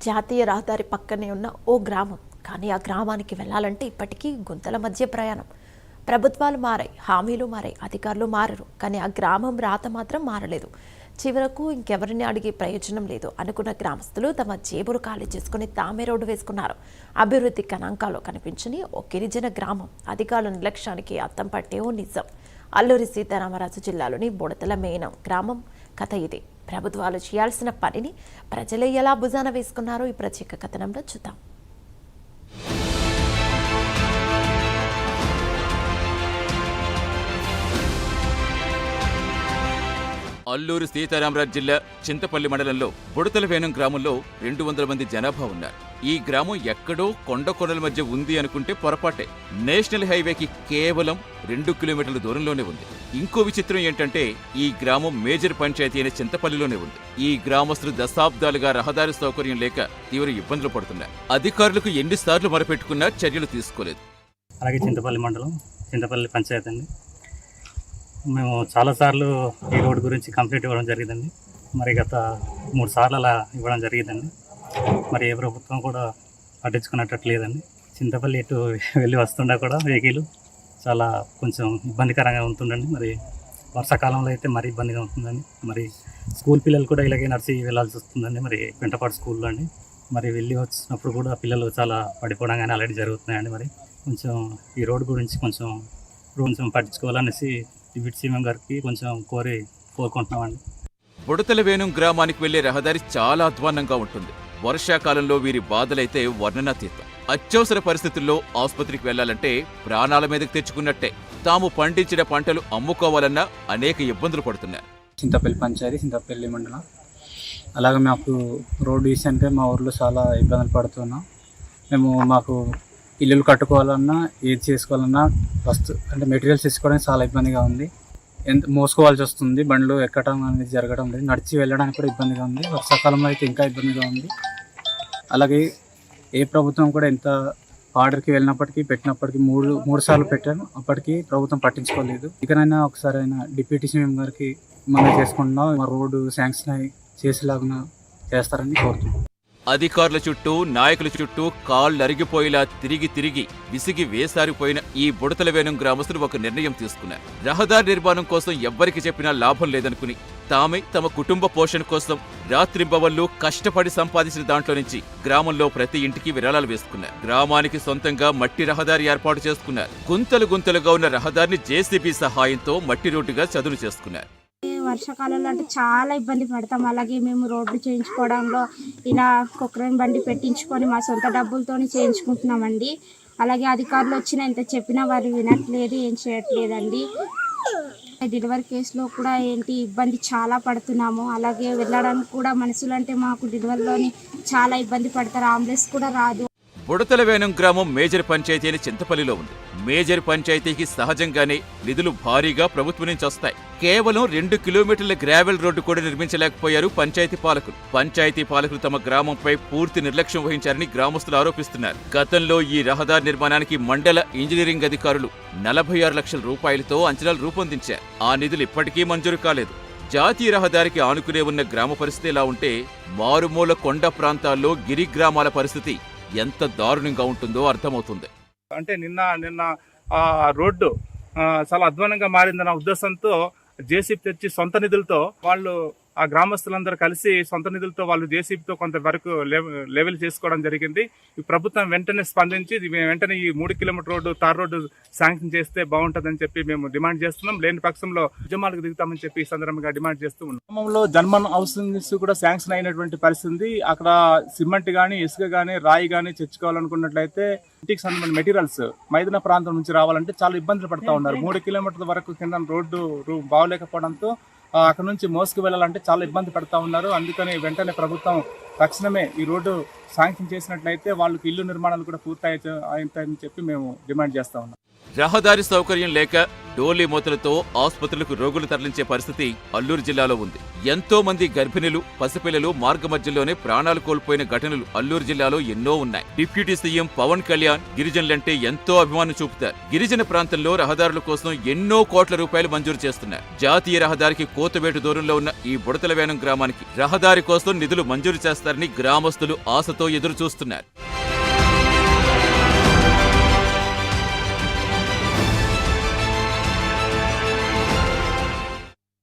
జాతీయ రహదారి పక్కనే ఉన్న ఓ గ్రామం. కానీ ఆ గ్రామానికి వెళ్ళాలంటే ఇప్పటికీ గుంతల మధ్య ప్రయాణం. ప్రభుత్వాలు మారాయి, హామీలు మారాయి, అధికారులు మారరు, కానీ ఆ గ్రామం రాత మాత్రం మారలేదు. చివరకు ఇంకెవరిని అడిగే ప్రయోజనం లేదు అనుకున్న గ్రామస్తులు తమ జేబులు ఖాళీ చేసుకుని తామే రోడ్డు వేసుకున్నారు. అభివృద్ధి గణాంకాల్లో కనిపించని ఓ గిరిజన గ్రామం అధికారుల నిర్లక్ష్యానికి అద్దం పట్టే ఓ నిజం. అల్లూరి సీతారామరాజు జిల్లాలోని బుడతల మేనం గ్రామం కథ ఇదే. ప్రభుత్వాలు చేయాల్సిన పనిని ప్రజలే ఎలా భుజాన వేసుకున్నారో ఈ ప్రత్యేక కథనంలో చూద్దాం. అల్లూరి సీతారామరాజు జిల్లా చింతపల్లి మండలంలో బుడతల వేనం గ్రామంలో 200 మంది జనాభా ఉన్నారు. ఈ గ్రామం ఎక్కడో కొండల మధ్య ఉంది అనుకుంటే పొరపాటే. నేషనల్ హైవేకి కేవలం 2 కిలోమీటర్ల దూరంలోనే ఉంది. ఇంకో విచిత్రం ఏంటంటే ఈ గ్రామం మేజర్ పంచాయతీ అయిన చింతపల్లిలోనే ఉంది. ఈ గ్రామస్తులు దశాబ్దాలుగా రహదారి సౌకర్యం లేక తీవ్ర ఇబ్బందులు పడుతున్నారు. అధికారులకు ఎన్నిసార్లు మొరపెట్టుకున్నా చర్యలు తీసుకోలేదు. అలాగే చింతపల్లి మండలం, చింతపల్లి పంచాయతీ అండి. మేము చాలాసార్లు ఈ రోడ్డు గురించి కంప్లైంట్ ఇవ్వడం జరిగిందండి. మరి గత 3 సార్లు అలా ఇవ్వడం జరిగిందండి. మరి ఏ ప్రభుత్వం కూడా పట్టించుకున్నట్టు లేదండి. చింతపల్లి ఇటు వెళ్ళి వస్తుండా కూడా వెహికల్ చాలా కొంచెం ఇబ్బందికరంగా ఉంటుందండి. మరి వర్షాకాలంలో అయితే మరీ ఇబ్బందిగా ఉంటుందండి. మరి స్కూల్ పిల్లలు కూడా ఇలాగే నడిచి వెళ్ళాల్సి వస్తుందండి. మరి వెంటపాటు స్కూల్లో అండి. మరి వెళ్ళి వచ్చినప్పుడు కూడా పిల్లలు చాలా పడిపోవడం కానీ అలాంటి జరుగుతున్నాయండి. మరి కొంచెం ఈ రోడ్డు గురించి కొంచెం పట్టించుకోవాలనేసి డిప్యూటీ సీఎం గారికి కొంచెం కోరుకుంటున్నామండి. బుడతల వేణుం గ్రామానికి వెళ్లే రహదారి చాలా అధ్వాన్నంగా ఉంటుంది. వర్షాకాలంలో వీరి బాధలైతే వర్ణనాతీతం. అత్యవసర పరిస్థితుల్లో ఆసుపత్రికి వెళ్లాలంటే ప్రాణాల మీదకి తెచ్చుకున్నట్టే. తాము పండించిన పంటలు అమ్ముకోవాలన్నా అనేక ఇబ్బందులు పడుతున్నారు. చింతపల్లి పంచాయతీ, చింతపల్లి మండలం. అలాగే మాకు రోడ్డు విషయానికి మా ఊర్లో చాలా ఇబ్బందులు పడుతున్నాం. మాకు ఇల్లులు కట్టుకోవాలన్నా, ఏది చేసుకోవాలన్నా అంటే మెటీరియల్స్ తీసుకోవడానికి చాలా ఇబ్బందిగా ఉంది. మోసుకోవాల్సి వస్తుంది. బండ్లు ఎక్కడం అనేది జరగడం లేదు. నడిచి వెళ్ళడానికి కూడా ఇబ్బందిగా ఉంది. వర్షాకాలంలో అయితే ఇంకా ఇబ్బందిగా ఉంది. అలాగే ఏ ప్రభుత్వం కూడా ఎంత ఆర్డర్కి వెళ్ళినప్పటికీ పెట్టినప్పటికీ మూడు సార్లు పెట్టాను. అప్పటికి ప్రభుత్వం పట్టించుకోలేదు. ఇకనైనా ఒకసారి అయినా డిప్యూటీ సీఎం గారికి మనం చేసుకుంటున్నాం. మా రోడ్డు శాంక్షన్ అయి చేసేలాగా చేస్తారని కోరుతున్నాం. అధికారుల చుట్టూ, నాయకుల చుట్టూ కాళ్ళరిగిపోయేలా తిరిగి విసిగి వేసారిపోయిన ఈ బుడతల వేణుం గ్రామస్తులు ఒక నిర్ణయం తీసుకున్నారు. రహదారి నిర్మాణం కోసం ఎవ్వరికి చెప్పినా లాభం లేదనుకుని తామే తమ కుటుంబ పోషణ కోసం రాత్రింబవళ్లు కష్టపడి సంపాదించిన దాంట్లో నుంచి గ్రామంలో ప్రతి ఇంటికి విరాళాలు వేసుకున్నారు. గ్రామానికి సొంతంగా మట్టి రహదారి ఏర్పాటు చేసుకున్నారు. గుంతలుగా ఉన్న రహదారిని జేసీబీ సహాయంతో మట్టి రోడ్డుగా చదును చేసుకున్నారు. వర్షాకాలంలో అంటే చాలా ఇబ్బంది పడతాం. అలాగే మేము రోడ్లు చేయించుకోవడంలో ఇలా కొక్రైన్ బండి పెట్టించుకొని మా సొంత డబ్బులతో చేయించుకుంటున్నామండి. అలాగే అధికారులు వచ్చినా ఎంత చెప్పినా వారు వినట్లేదు, ఏం చేయట్లేదండి. డెలివరీ కేసులో కూడా ఇబ్బంది చాలా పడుతున్నాము. అలాగే వెళ్ళడానికి కూడా మనుషులు అంటే మాకు డెలివరీలోని చాలా ఇబ్బంది పడతారు. అంబులెన్స్ కూడా రాదు. బుడతల వేణుం గ్రామం మేజర్ పంచాయతీ అని చింతపల్లిలో ఉంది. మేజర్ పంచాయతీకి సహజంగానే నిధులు భారీగా ప్రభుత్వం నుంచి వస్తాయి. కేవలం 2 కిలోమీటర్ల గ్రావెల్ రోడ్డు కూడా నిర్మించలేకపోయారు పంచాయతీ పాలకులు తమ గ్రామంపై పూర్తి నిర్లక్ష్యం వహించారని గ్రామస్తులు ఆరోపిస్తున్నారు. గతంలో ఈ రహదారి నిర్మాణానికి మండల ఇంజనీరింగ్ అధికారులు 46 లక్షల రూపాయలతో అంచనాలు రూపొందించారు. ఆ నిధులు ఇప్పటికీ మంజూరు కాలేదు. జాతీయ రహదారికి ఆనుకునే ఉన్న గ్రామ పరిస్థితి ఎలా ఉంటే మారుమూల కొండ ప్రాంతాల్లో గిరి గ్రామాల పరిస్థితి ఎంత దారుణంగా ఉంటుందో అర్థమవుతుంది. అంటే నిన్న రోడ్డు చాలా అధ్వానంగా మారిందన్న ఉద్దేశంతో జేసీబీ తెచ్చి సొంత నిధులతో వాళ్ళు ఆ గ్రామస్తులందరూ కలిసి సొంత నిధులతో వాళ్ళు జేసీబీతో కొంతవరకు లెవెల్ చేసుకోవడం జరిగింది. ఈ ప్రభుత్వం వెంటనే స్పందించి వెంటనే ఈ 3 kilometre road, tar road sanction చేస్తే బాగుంటుందని చెప్పి మేము డిమాండ్ చేస్తున్నాం. లేని పక్షంలో ఉద్యమాలకు దిగుతామని చెప్పి ఈ సందర్భంగా డిమాండ్ చేస్తూ ఉన్నాం. గ్రామంలో జన్మన్ హౌసింగ్స్ కూడా శాంక్షన్ అయినటువంటి పరిస్థితి. అక్కడ సిమెంట్ గానీ, ఇసుక గానీ, రాయి గానీ తెచ్చుకోవాలనుకున్నట్లయితే ఇంటికి సంబంధించిన మెటీరియల్స్ మైదాన ప్రాంతం నుంచి రావాలంటే చాలా ఇబ్బందులు పడతా ఉన్నారు. 3 కిలోమీటర్ల వరకు కింద రోడ్డు బాగోలేకపోవడంతో అక్కడ నుంచి మోసుకు వెళ్ళాలంటే చాలా ఇబ్బంది పడతా ఉన్నారు. అందుకని వెంటనే ప్రభుత్వం తక్షణమే ఈ రోడ్డు శాంక్షన్ చేసినట్లయితే వాళ్ళకి ఇల్లు నిర్మాణాలు కూడా పూర్తయితాయని చెప్పి మేము డిమాండ్ చేస్తా ఉన్నాం. రహదారి సౌకర్యం లేక డోలీ మూతలతో ఆసుపత్రులకు రోగులు తరలించే పరిస్థితి అల్లూరు జిల్లాలో ఉంది. ఎంతో మంది గర్భిణులు, పసిపిల్లలు మార్గమధ్యలోనే ప్రాణాలు కోల్పోయిన ఘటనలు అల్లూరు జిల్లాలో ఎన్నో ఉన్నాయి. డిప్యూటీ సీఎం పవన్ కళ్యాణ్ గిరిజనులంటే ఎంతో అభిమానం చూపుతారు. గిరిజన ప్రాంతంలో రహదారుల కోసం ఎన్నో కోట్ల రూపాయలు మంజూరు చేస్తున్నారు. జాతీయ రహదారికి కోతవేటు దూరంలో ఉన్న ఈ బుడతలవేనం గ్రామానికి రహదారి కోసం నిధులు మంజూరు చేస్తారని గ్రామస్తులు ఆశతో ఎదురు చూస్తున్నారు.